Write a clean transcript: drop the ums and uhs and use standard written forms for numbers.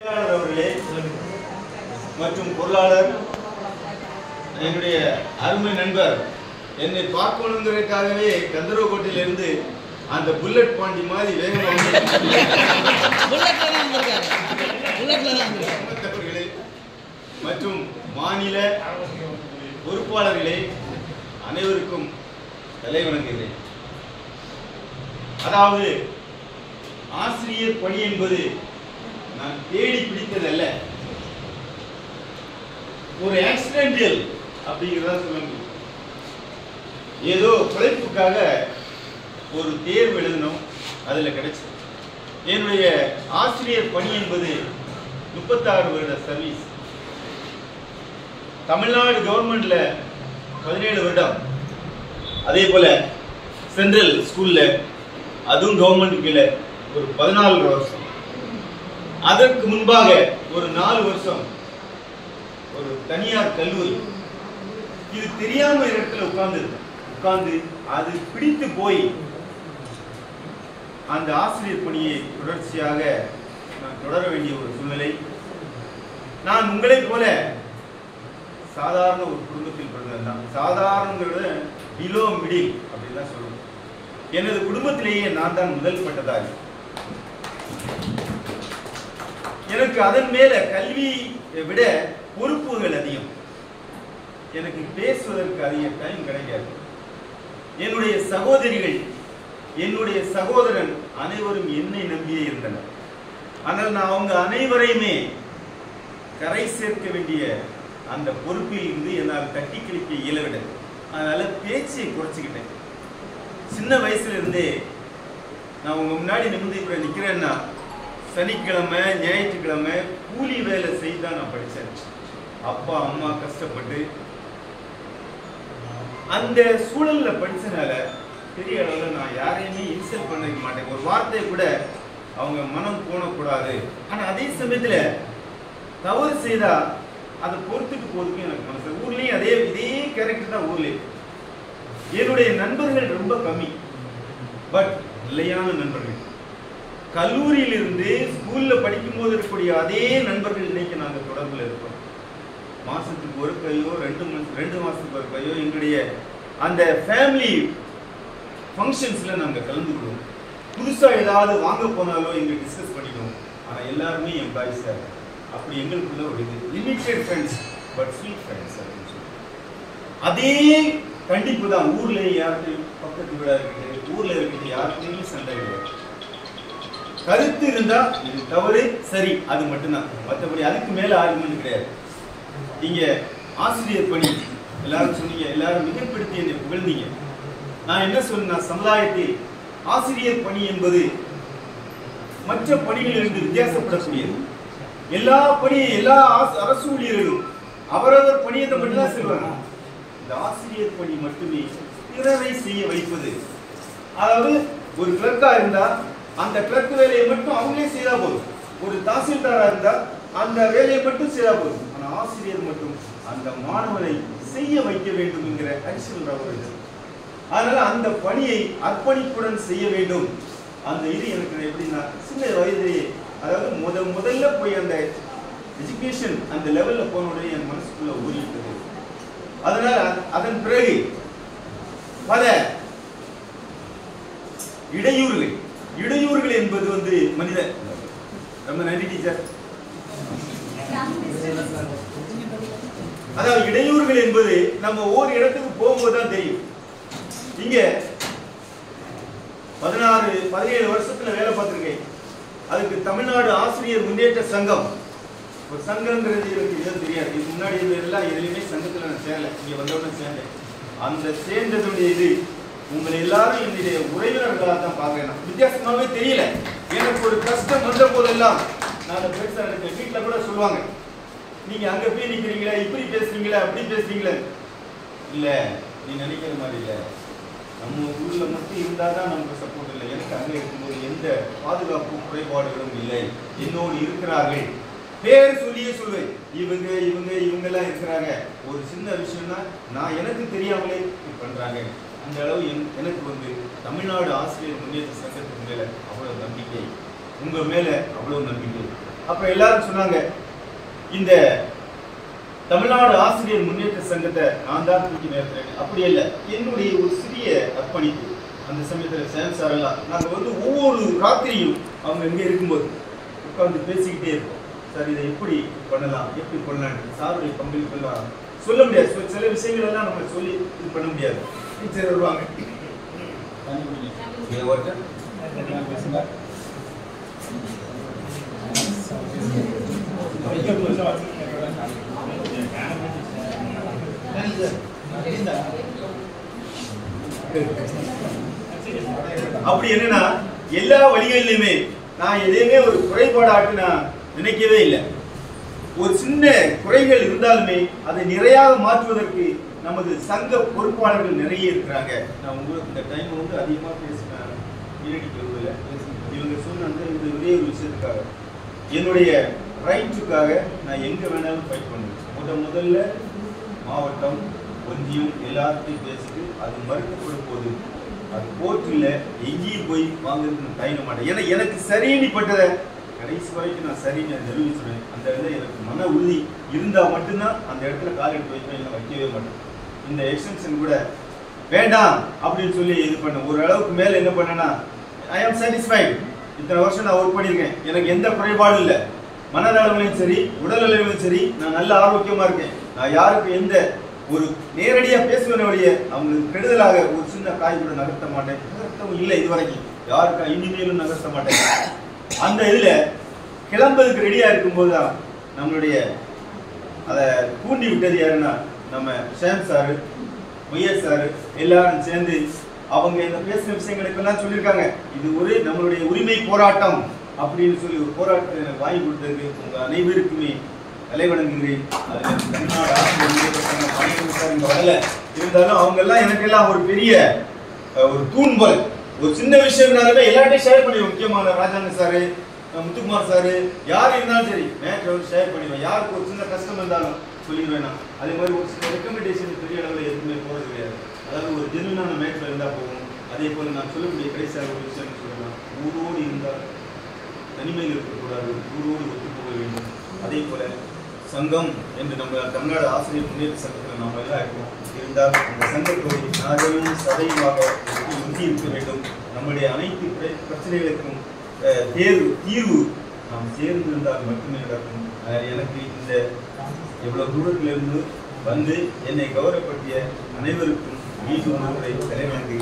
அவர்களே மற்றும் பொருளாளர் என்னுடைய அருமை நண்பர் என்னை பார்க்கணுங்கிறதுக்காகவே கந்தரவக்கோட்டையிலிருந்து அந்த புல்லட் பாண்டி மாதிரி வேகமாக மற்றும் மாநில பொறுப்பாளர்களே அனைவருக்கும் தலை வணங்குகிறேன். அதாவது ஆசிரியர் பணி என்பது நான் தேடி பிடித்ததல்ல, ஒரு ஆக்சிடென்டல் அப்படிங்கிறதா சொல்ல முடியும். ஏதோ பிழைப்புக்காக ஒரு தேர்வு எழுதணும், அதில் கிடைச்சது. என்னுடைய ஆசிரியர் பணி என்பது 36 வருட சர்வீஸ். தமிழ்நாடு கவர்மெண்ட்ல 17 வருடம், அதே போல சென்ட்ரல் ஸ்கூல்ல அதுவும் கவர்மெண்ட் கீழே ஒரு 14 வருஷம். அதற்கு முன்பாக ஒரு 4 வருஷம் ஒரு தனியார் கல்லூரி. இது தெரியாம இடத்துல உட்கார்ந்து அது பிடித்து போய் அந்த ஆசிரியர் பணியை தொடர்ச்சியாக நான் தொடர வேண்டிய ஒரு சூழ்நிலை. நான் உங்களை போல சாதாரண ஒரு குடும்பத்தில் பிறந்ததுதான். சாதாரணங்கிறத பிலோ மிடில் அப்படின்னு தான் சொல்லுவோம். எனது குடும்பத்திலேயே நான் தான் முதல் பட்டதாரி. எனக்கு அதன் மேல கல்வியை விட பொறுப்புகள் அதிகம். எனக்கு பேசுவதற்கு அதிக டைம் கிடைக்காது. என்னுடைய சகோதரிகள், என்னுடைய சகோதரன் அனைவரும் என்னை நம்பியே இருந்தனர். ஆனால் நான் அவங்க அனைவரையுமே கரை சேர்க்க வேண்டிய அந்த பொறுப்பில் இருந்து என்னால் தட்டி கழிக்க இயலவில்லை. அதனால பேச்சை குறைச்சிக்கிட்டேன். சின்ன வயசுல இருந்தே நான் உங்க முன்னாடி நிமிர்ந்து நிக்கிறேன்னா சனிக்கிழமை ஞாயிற்றுக்கிழமை கூலி வேலை செய்தான் நான் படித்தேன். அப்பா அம்மா கஷ்டப்பட்டு அந்த சூழல்ல படிச்சனால பெரிய அளவில் நான் யாரையுமே இன்சல்ட் பண்ணிக்க மாட்டேன். ஒரு வார்த்தை கூட அவங்க மனம் போனக்கூடாது. ஆனா அதே சமயத்துல தவறு செய்தா அதை பொறுத்துட்டு போறதுக்கு எனக்கு மனசு. ஊர்லயும் இதே கேரக்டர் தான் ஊர்லயும். என்னுடைய நண்பர்கள் ரொம்ப கம்மி, பட் நிலையான நண்பர்கள். கல்லூரியிலிருந்து ஸ்கூல்ல படிக்கும் போது இருக்கக்கூடிய அதே நண்பர்கள் இன்னைக்கு நாங்கள் தொடர்பில் இருக்கோம். மாசத்துக்கு ஒரு கையோ 2 மாசத்துக்கு ஒரு கையோ எங்களுடைய அந்த ஃபேமிலி ஃபங்க்ஷன்ஸ்ல நாங்கள் கலந்துக்கிறோம். புதுசா ஏதாவது வாங்க போனாலோ எங்க டிஸ்கஸ் பண்ணிக்குவோம். ஆனா எல்லாருமே எம்ப்ளாயிஸா அப்படி எங்களுக்குள்ள ஒரு limited friends but sweet friends அப்படின்னு சொல்லி அதே கண்டிப்பு தான். ஊர்ல யார்கிட்டையும் பக்கத்து வீடா இருக்குது, ஊர்ல இருக்கிறது யாருக்குமே சண்டை கிடையாது. கருத்து இருந்தா இது தவறு சரி அது மட்டும்தான், மற்றபடி அதுக்கு மேல ஆர்குமெண்ட் கிடையாது. நீங்க ஆசிரியர் பணி எல்லாரும் சொன்னீங்க, எல்லாரும் மிகப்படுத்தி என்னை புகழ்ந்தீங்க. நான் என்ன சொன்னா, சமுதாயத்தில் ஆசிரியர் பணி என்பது மற்ற பணிகளிலிருந்து வித்தியாசப்படக்கூடியது. எல்லா பணியும் எல்லா அரசு ஊழியர்களும் அவரவர் பணியை மட்டும்தான் செய்வாங்க. இந்த ஆசிரியர் பணி மட்டுமே பிறரை செய்ய வைப்பது. அதாவது ஒரு கிளர்க்கா இருந்தா அந்த கிளர்க் வேலையை மட்டும் அவங்களே செய்தா போதும். ஒரு தாசில்தாரா இருந்தா அந்த வேலையை மட்டும் செய்தா போதும். ஆனா ஆசிரியர் மட்டும் அந்த மாணவனை செய்ய வைக்க வேண்டும் என்கிற அடிஷனல் ரவுண்ட். அதனால அந்த பணியை அர்ப்பணிப்புடன் செய்ய வேண்டும். அந்த இது எனக்கு எப்படின்னா சின்ன வயதிலேயே, அதாவது முதல்ல போய் அந்த எஜுகேஷன் அந்த லெவல்ல போன உடனே என் மனசுக்குள்ள ஊறிட்டது. அதனால அதன் பிறகு பல இடையூறுகள் என்பது மனித. ரொம்ப நன்றி டீச்சர். அதாவது இடையூறுகள் என்பது நம்ம ஒவ்வொரு இடத்துக்கு போகும்போதுதான் தெரியும். இங்க 17 வருஷத்துல வேலை பார்த்திருக்கேன். அதுக்கு தமிழ்நாடு ஆசிரியர் முன்னேற்ற சங்கம், ஒரு சங்கம்ங்கிறது எனக்கு எதுவும் தெரியாது. இதுக்கு முன்னாடி எல்லாம் எதுலையுமே சங்கத்துல நான் சேரல. இங்க வந்தவுடனே சேர்ந்தேன். அந்த சேர்ந்ததுடைய இது உங்களை எல்லாரும் என்னுடைய உறவினர்களாக தான் பார்க்கிறேன். வித்தியாசமாவே தெரியல. எனக்கு ஒரு கஷ்டம் வந்த போதெல்லாம் நான் பெருசா இருக்கேன். வீட்டுல கூட சொல்லுவாங்க, நீங்க அங்க போய் நிக்கிறீங்களா, இப்படி பேசுறீங்களா, அப்படி பேசுறீங்களா. இல்ல, நீ நினைக்கிற மாதிரி இல்ல. நம்ம ஊர்ல மட்டும் இருந்தாதான் நமக்கு சப்போர்ட் இல்லை. எனக்கு அங்க இருக்கும்போது எந்த பாதுகாப்பு குறைபாடுகளும் இல்லை. என்னோடு இருக்கிறார்கள். பேர் சொல்லியே சொல்லுவேன், இவங்க எல்லாம் இருக்கிறாங்க. ஒரு சின்ன விஷயம்னா நான் எனக்கு தெரியாமலே பண்றாங்க. அந்த அளவு எனக்கு தமிழ்நாடு ஆசிரியர் முன்னேற்ற சங்கத்துக்கு மேல அவ்வளவு நம்பிக்கை, உங்க மேல அவ்வளவு நம்பிக்கை. அப்ப எல்லாரும் சொன்னாங்க, இந்த தமிழ்நாடு ஆசிரியர் முன்னேற்ற சங்கத்தை நான் தான் தூக்கி நிறுத்துறேன். அப்படி இல்லை, என்னுடைய ஒரு சிறிய அர்ப்பணிப்பு. அந்த சமயத்தில் சேம் சார் எல்லாம் நாங்கள் ஒவ்வொரு ராத்திரியும் அவங்க இங்கே இருக்கும்போது உட்காந்து பேசிக்கிட்டே இருப்போம். சார் இதை எப்படி பண்ணலாம், எப்படி பண்ணலாம், சாருடைய பங்களிப்பெல்லாம் சொல்ல முடியாது. சில விஷயங்கள் எல்லாம் நம்ம சொல்லி இது பண்ண முடியாது. டீச்சர் வருவாங்க, அப்படி என்னன்னா எல்லா வழிகளிலுமே நான் எதையுமே ஒரு குறைபாடாட்டு நான் நினைக்கவே இல்லை. ஒரு சின்ன குறைகள் இருந்தாலுமே அதை நிறையாக மாற்றுவதற்கு நமது சங்க பொறுப்பாளர்கள் நிறைய இருக்கிறாங்க. நான் உங்களுக்கு இந்த டைம் அதிகமாக பேசினேன், இவங்க சொன்ன இந்த ஒரே ஒரு விஷயத்துக்காக, என்னுடைய ரைட்டுக்காக நான் எங்க வேணாலும் ஃபைட் பண்ணுவேன். முதல்ல மாவட்டம் ஒன்றியம் எல்லாத்தையும் பேசிட்டு அது மறுக்கப்படும் போது அது கோர்ட்டில் எங்கேயும் போய் வாங்குறதுக்கு தயங்க மாட்டேன். ஏன்னா எனக்கு சரின்னு பட்டதை கடைசி வரைக்கும் நான் சரின்னு நிரூபிச்சுவேன். அந்த இடத்துல எனக்கு மன உறுதி இருந்தால் மட்டும்தான் அந்த இடத்துல கால் எடுத்து வைப்பேன், இல்லை வைக்கவே மாட்டேன். இந்த எக்ஸ்டென்ஷன் கூட வேண்டாம் அப்படின்னு சொல்லி இது பண்ண ஒரு அளவுக்கு மேலே என்ன பண்ணேன்னா, ஐ ஆம் சாட்டிஸ்ஃபைடு. இத்தனை வருஷம் நான் ஒர்க் பண்ணியிருக்கேன், எனக்கு எந்த குறைபாடும் இல்லை. மனநலவிலையும் சரி உடல் அளவிலும் சரி நான் நல்ல ஆரோக்கியமாக இருக்கேன். நான் யாருக்கு எந்த ஒரு நேரடியாக பேசுவனுடைய அவங்களுக்கு கெடுதலாக ஒரு சின்ன காய் கூட நகர்த்த மாட்டேன், நகர்த்தவும் இல்லை இதுவரைக்கும், யாருக்கா இனிமேலும் நகர்த்த மாட்டேன். அந்த இதுல கிளம்புறதுக்கு ரெடியா இருக்கும்போது தான் நம்மளுடைய அதை தூண்டி விட்டது யாருன்னா நம்ம ஷேம் சாரு, முயஸ் சாரு எல்லாரும் சேர்ந்து அவங்க இந்த பேசின விஷயங்களுக்கு எல்லாம் சொல்லியிருக்காங்க. இது ஒரு நம்மளுடைய உரிமை போராட்டம் அப்படின்னு சொல்லி ஒரு போராட்டத்தை எனக்கு வாங்கி கொடுத்ததுக்கு உங்க அனைவருக்குமே தலை வணங்குகிறேன். தமிழ்நாடு ஆசிரியர் வரல இருந்தாலும் அவங்க எல்லாம் எனக்கு எல்லாம் ஒரு பெரிய ஒரு தூண்பல். ஒரு சின்ன விஷயம்னாலுமே எல்லார்ட்டையும் ஷேர் பண்ணுவேன். முக்கியமான ராஜாங்க சாரு, முத்துக்குமார் சாரு, யார் இருந்தாலும் சரி மேட்ச் ஷேர் பண்ணிடுவேன். யாருக்கு ஒரு சின்ன கஷ்டம் இருந்தாலும் சொல்லிடுவேன். நான் அதே மாதிரி ஒரு சின்ன ரெக்கமெண்டேஷன் பெரிய அளவில் எதுவுமே போகிறது கிடையாது. அதாவது ஒரு ஜென்யூனான மேட்ச்ல இருந்தால் போகும். அதே போல் நான் சொல்லக்கூடிய கடைசியாக ஒரு விஷயம் சொல்லலாம், ஊரோடு இருந்தால் தனிமையில் இருக்கக்கூடாது, ஊரோடு ஒத்து போக வேண்டும். அதே போல சங்கம் என்று நம்ம தமிழ்நாடு ஆசிரியர் முன்னேற்ற சங்கத்தில் நாம் எல்லாம் இருக்கோம். இருந்தால் அந்த சங்கத்தோடு நாகையும் சதையுமாக உறுதி இருக்க வேண்டும். நம்முடைய அனைத்து பிரச்சனைகளுக்கும் தீர்வு நாம் சேர்ந்து இருந்தால் மட்டுமே நடக்கும். எனக்கு இந்த எவ்வளவு தூரத்திலிருந்து வந்து என்னை கௌரவப்படுத்திய அனைவருக்கும் மீண்டும் தலைவணங்கி